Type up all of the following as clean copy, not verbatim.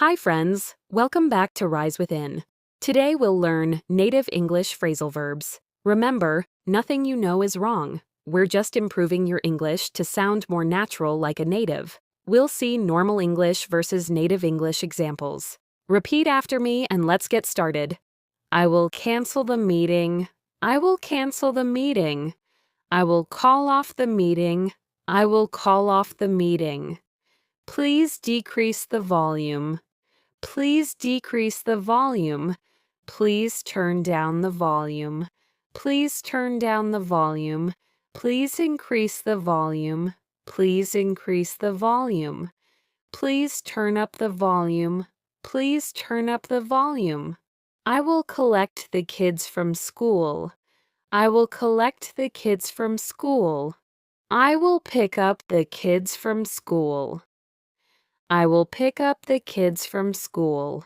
Hi friends, welcome back to Rise Within. Today we'll learn native English phrasal verbs. Remember, nothing you know is wrong. We're just improving your English to sound more natural like a native. We'll see normal English versus native English examples. Repeat after me and let's get started. I will cancel the meeting. I will cancel the meeting. I will call off the meeting. I will call off the meeting. Please decrease the volume. Please decrease the volume. Please turn down the volume. Please turn down the volume. Please increase the volume. Please increase the volume. Please turn up the volume. Please turn up the volume. I will collect the kids from school. I will collect the kids from school. I will pick up the kids from school. I will pick up the kids from school.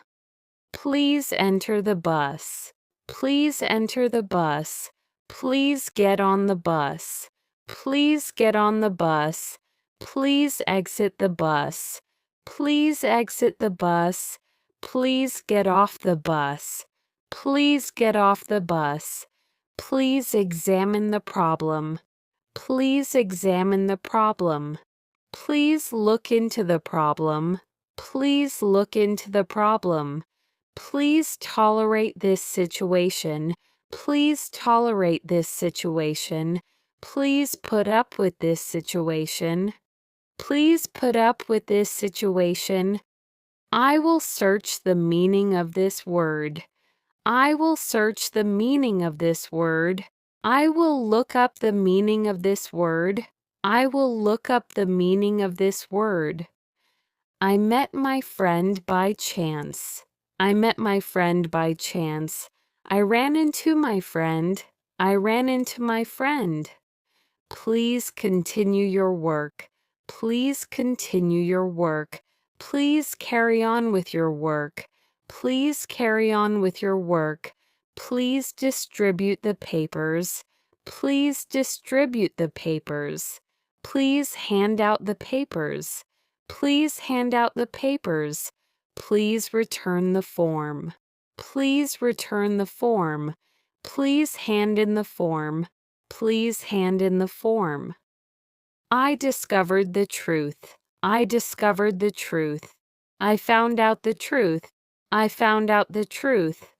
Please enter the bus. Please enter the bus. Please get on the bus. Please get on the bus. Please exit the bus. Please exit the bus. Please get off the bus. Please get off the bus. Please examine the problem. Please examine the problem. Please look into the problem. Please look into the problem. Please tolerate this situation. Please tolerate this situation. Please put up with this situation. Please put up with this situation. I will search the meaning of this word. I will search the meaning of this word. I will look up the meaning of this word. I will look up the meaning of this word. I met my friend by chance. I met my friend by chance. I ran into my friend. I ran into my friend. Please continue your work. Please continue your work. Please carry on with your work. Please carry on with your work. Please distribute the papers. Please distribute the papers. Please hand out the papers. Please hand out the papers. Please return the form. Please return the form. Please hand in the form. Please hand in the form. I discovered the truth. I discovered the truth. I found out the truth. I found out the truth.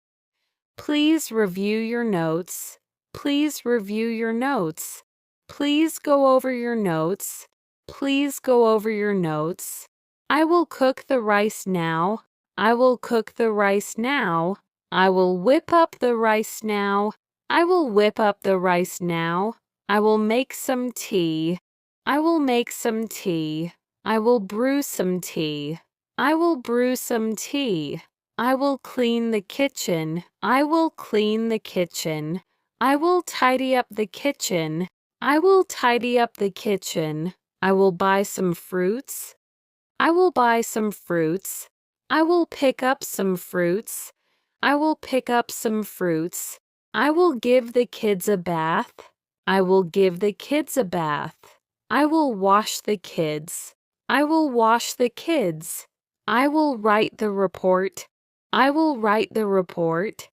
Please review your notes. Please review your notes. Please go over your notes. Please go over your notes. I will cook the rice now. I will cook the rice now. I will whip up the rice now. I will whip up the rice now. I will make some tea. I will make some tea. I will brew some tea. I will brew some tea. I will clean the kitchen. I will clean the kitchen. I will tidy up the kitchen. I will tidy up the kitchen. I will buy some fruits. I will buy some fruits. I will pick up some fruits. I will pick up some fruits. I will give the kids a bath. I will give the kids a bath. I will wash the kids. I will wash the kids. I will write the report. I will write the report.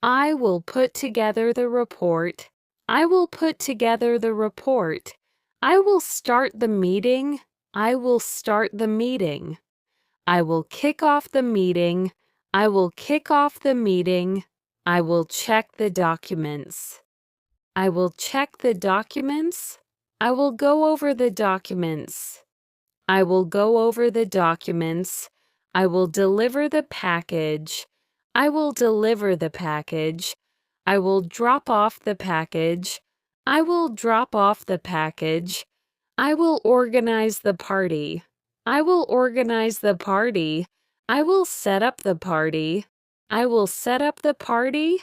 I will put together the report. I will put together the report. I will start the meeting. I will start the meeting. I will kick off the meeting. I will kick off the meeting. I will check the documents. I will check the documents. I will go over the documents. I will go over the documents. I will deliver the package. I will deliver the package. I will drop off the package. I will drop off the package. I will organize the party. I will organize the party. I will set up the party. I will set up the party.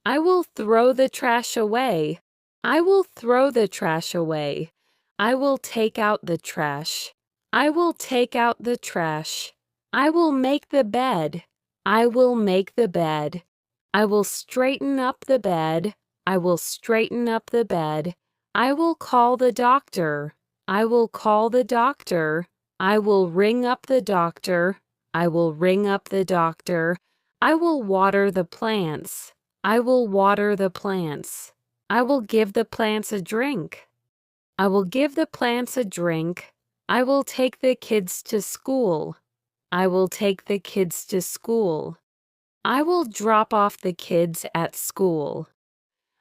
I will throw the trash away. I will throw the trash away. I will take out the trash. I will take out the trash. I will make the bed. I will make the bed. I will straighten up the bed. I will straighten up the bed. I will call the doctor. I will call the doctor. I will ring up the doctor. I will ring up the doctor. I will water the plants. I will water the plants. I will give the plants a drink. I will give the plants a drink. I will take the kids to school. I will take the kids to school. I will drop off the kids at school.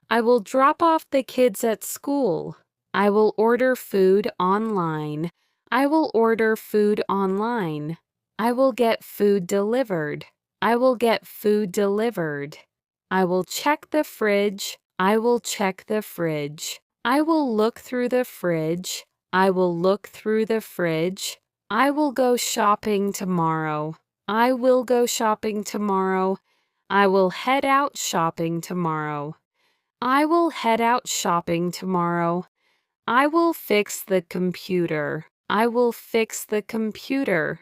I will drop off the kids at school. I will order food online. I will order food online. I will get food delivered. I will get food delivered. I will check the fridge. I will check the fridge. I will look through the fridge. I will look through the fridge. I will go shopping tomorrow. I will go shopping tomorrow. I will head out shopping tomorrow. I will head out shopping tomorrow. I will fix the computer. I will fix the computer.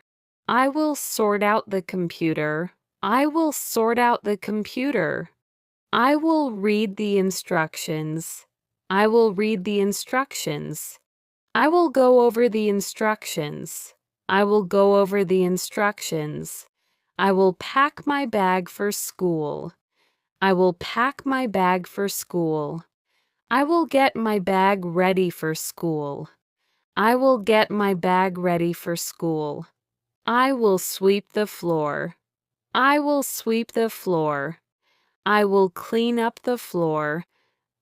I will sort out the computer. I will sort out the computer. I will read the instructions. I will read the instructions. I will go over the instructions. I will go over the instructions. I will pack my bag for school. I will pack my bag for school. I will get my bag ready for school. I will get my bag ready for school. I will sweep the floor. I will sweep the floor. I will clean up the floor.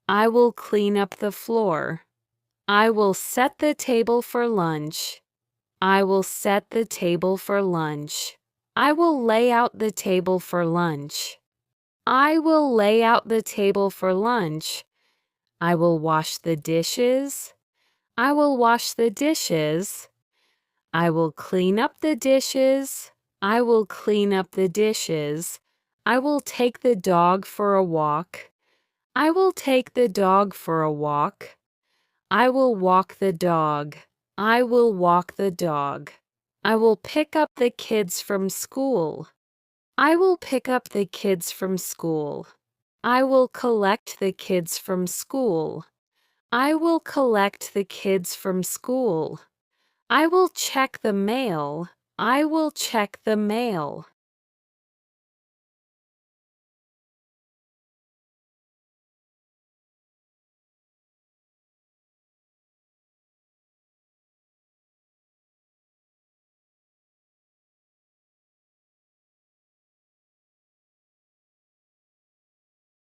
I will clean up the floor. I will set the table for lunch. I will set the table for lunch. I will lay out the table for lunch. I will lay out the table for lunch. I will wash the dishes. I will wash the dishes. I will clean up the dishes. I will clean up the dishes. I will take the dog for a walk. I will take the dog for a walk. I will walk the dog. I will walk the dog. I will pick up the kids from school. I will pick up the kids from school. I will collect the kids from school. I will collect the kids from school. I will check the mail. I will check the mail.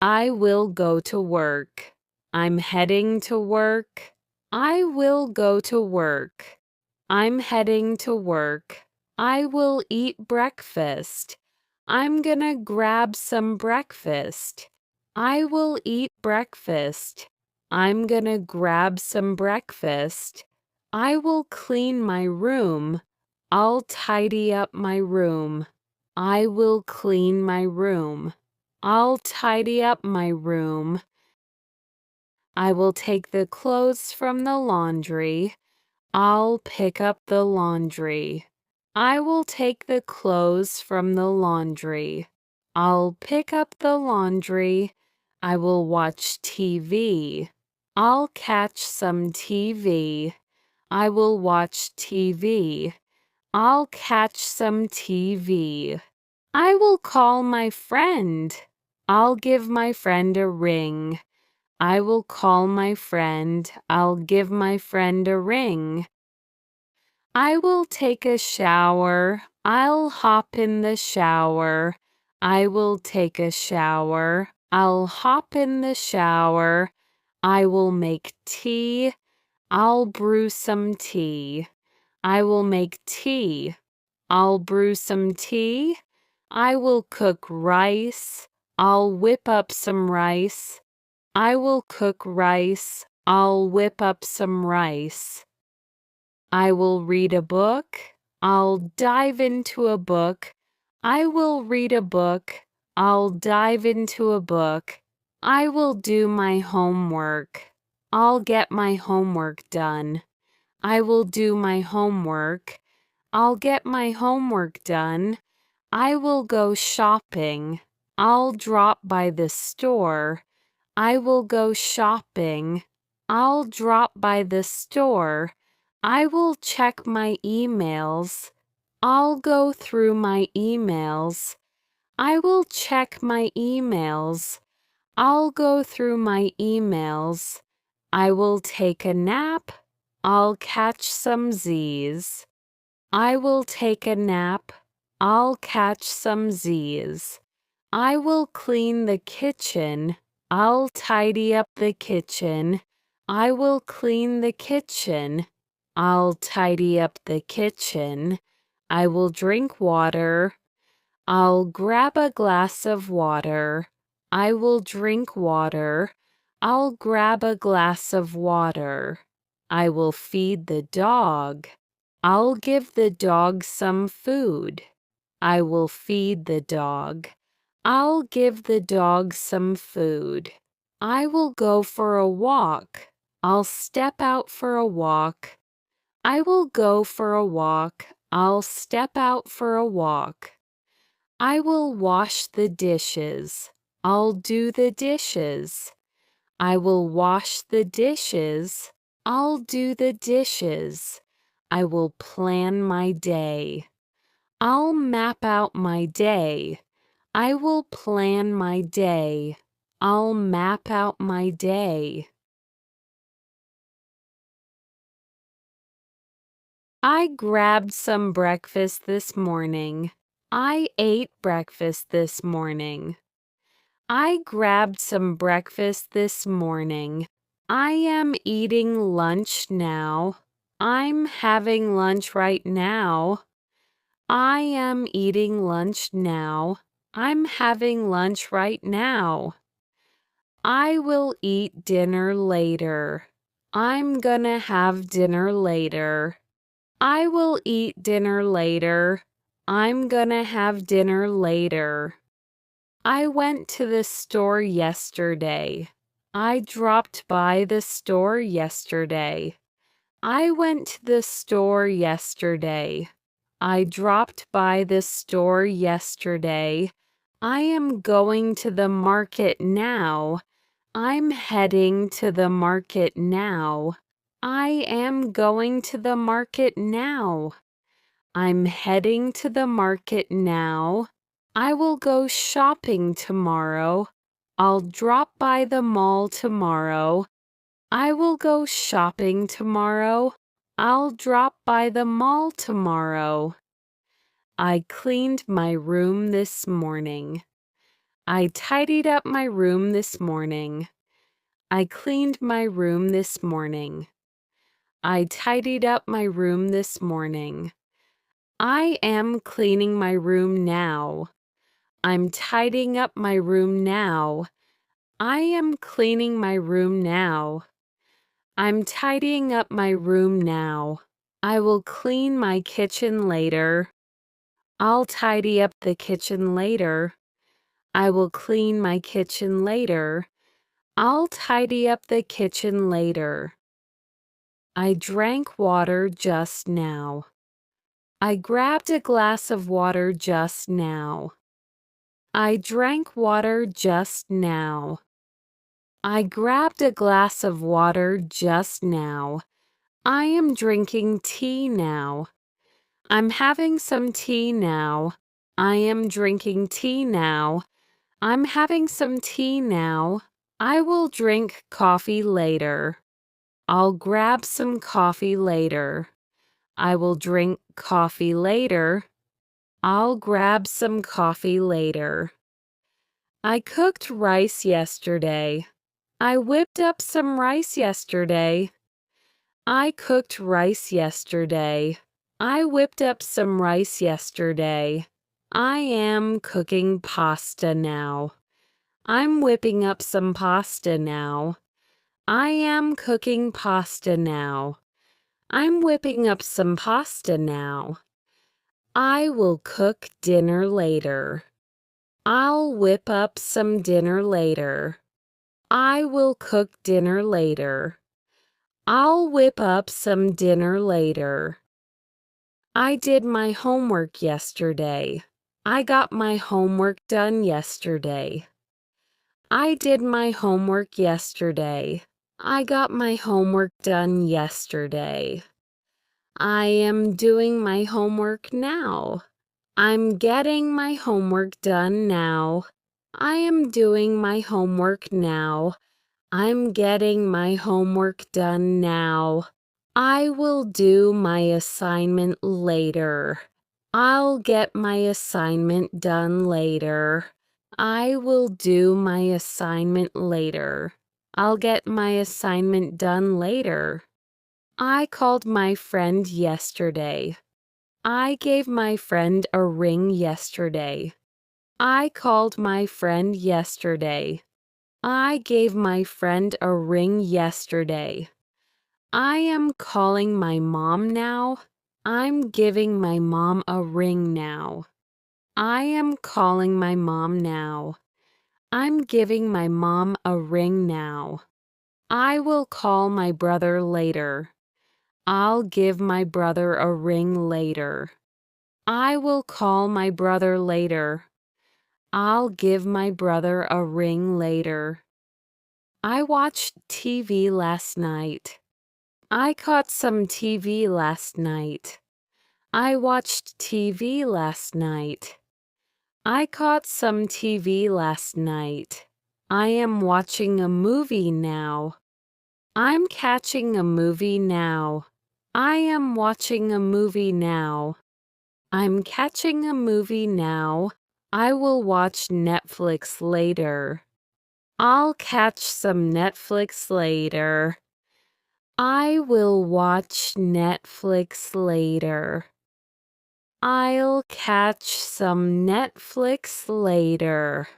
I will go to work. I'm heading to work. I will go to work. I'm heading to work. I will eat breakfast. I'm gonna grab some breakfast. I will eat breakfast. I'm gonna grab some breakfast. I will clean my room. I'll tidy up my room. I will clean my room. I'll tidy up my room. I will take the clothes from the laundry. I'll pick up the laundry. I will take the clothes from the laundry. I'll pick up the laundry. I will watch TV. I'll catch some TV. I will watch TV. I'll catch some TV. I will call my friend. I'll give my friend a ring. I will call my friend. I'll give my friend a ring. I will take a shower. I'll hop in the shower. I will take a shower. I'll hop in the shower. I will make tea. I'll brew some tea. I will make tea. I'll brew some tea. I will cook rice. I'll whip up some rice. I will cook rice. I'll whip up some rice. I will read a book. I'll dive into a book. I will read a book. I'll dive into a book. I will do my homework. I'll get my homework done. I will do my homework. I'll get my homework done. I will go shopping. I'll drop by the store. I will go shopping. I'll drop by the store. I will check my emails. I'll go through my emails. I will check my emails. I'll go through my emails. I will take a nap. I'll catch some Z's. I will take a nap. I'll catch some Z's. I will clean the kitchen. I'll tidy up the kitchen. I will clean the kitchen. I'll tidy up the kitchen. I will drink water. I'll grab a glass of water. I will drink water. I'll grab a glass of water. I will feed the dog. I'll give the dog some food. I will feed the dog. I'll give the dog some food. I will go for a walk. I'll step out for a walk. I will go for a walk. I'll step out for a walk. I will wash the dishes. I'll do the dishes. I will wash the dishes. I'll do the dishes. I will plan my day. I'll map out my day. I will plan my day. I'll map out my day. I grabbed some breakfast this morning. I ate breakfast this morning. I grabbed some breakfast this morning. I am eating lunch now. I'm having lunch right now. I am eating lunch now. I'm having lunch right now. I will eat dinner later. I'm gonna have dinner later. I will eat dinner later. I'm gonna have dinner later. I went to the store yesterday. I dropped by the store yesterday. I went to the store yesterday. I dropped by the store yesterday. I am going to the market now. I'm heading to the market now. I am going to the market now. I'm heading to the market now. I will go shopping tomorrow. I'll drop by the mall tomorrow. I will go shopping tomorrow. I'll drop by the mall tomorrow. I cleaned my room this morning. I tidied up my room this morning. I cleaned my room this morning. I tidied up my room this morning. I am cleaning my room now. I'm tidying up my room now. I am cleaning my room now. I'm tidying up my room now. I will clean my kitchen later. I'll tidy up the kitchen later. I will clean my kitchen later. I'll tidy up the kitchen later. I drank water just now. I grabbed a glass of water just now. I drank water just now. I grabbed a glass of water just now. I am drinking tea now. I'm having some tea now. I am drinking tea now. I'm having some tea now. I will drink coffee later. I'll grab some coffee later. I will drink coffee later. I'll grab some coffee later. I cooked rice yesterday. I whipped up some rice yesterday. I cooked rice yesterday. I whipped up some rice yesterday. I am cooking pasta now. I'm whipping up some pasta now. I am cooking pasta now. I'm whipping up some pasta now. I will cook dinner later. I'll whip up some dinner later. I will cook dinner later. I'll whip up some dinner later. I did my homework yesterday. I got my homework done yesterday. I did my homework yesterday. I got my homework done yesterday. I am doing my homework now. I'm getting my homework done now. I am doing my homework now. I'm getting my homework done now. I will do my assignment later. I'll get my assignment done later. I will do my assignment later. I'll get my assignment done later. I called my friend yesterday. I gave my friend a ring yesterday. I called my friend yesterday. I gave my friend a ring yesterday. I am calling my mom now. I'm giving my mom a ring now. I am calling my mom now. I'm giving my mom a ring now. I will call my brother later. I'll give my brother a ring later. I will call my brother later. I'll give my brother a ring later. I watched TV last night. I caught some TV last night. I watched TV last night. I caught some TV last night. I am watching a movie now. I'm catching a movie now. I am watching a movie now. I'm catching a movie now. I will watch Netflix later. I'll catch some Netflix later. I will watch Netflix later. I'll catch some Netflix later.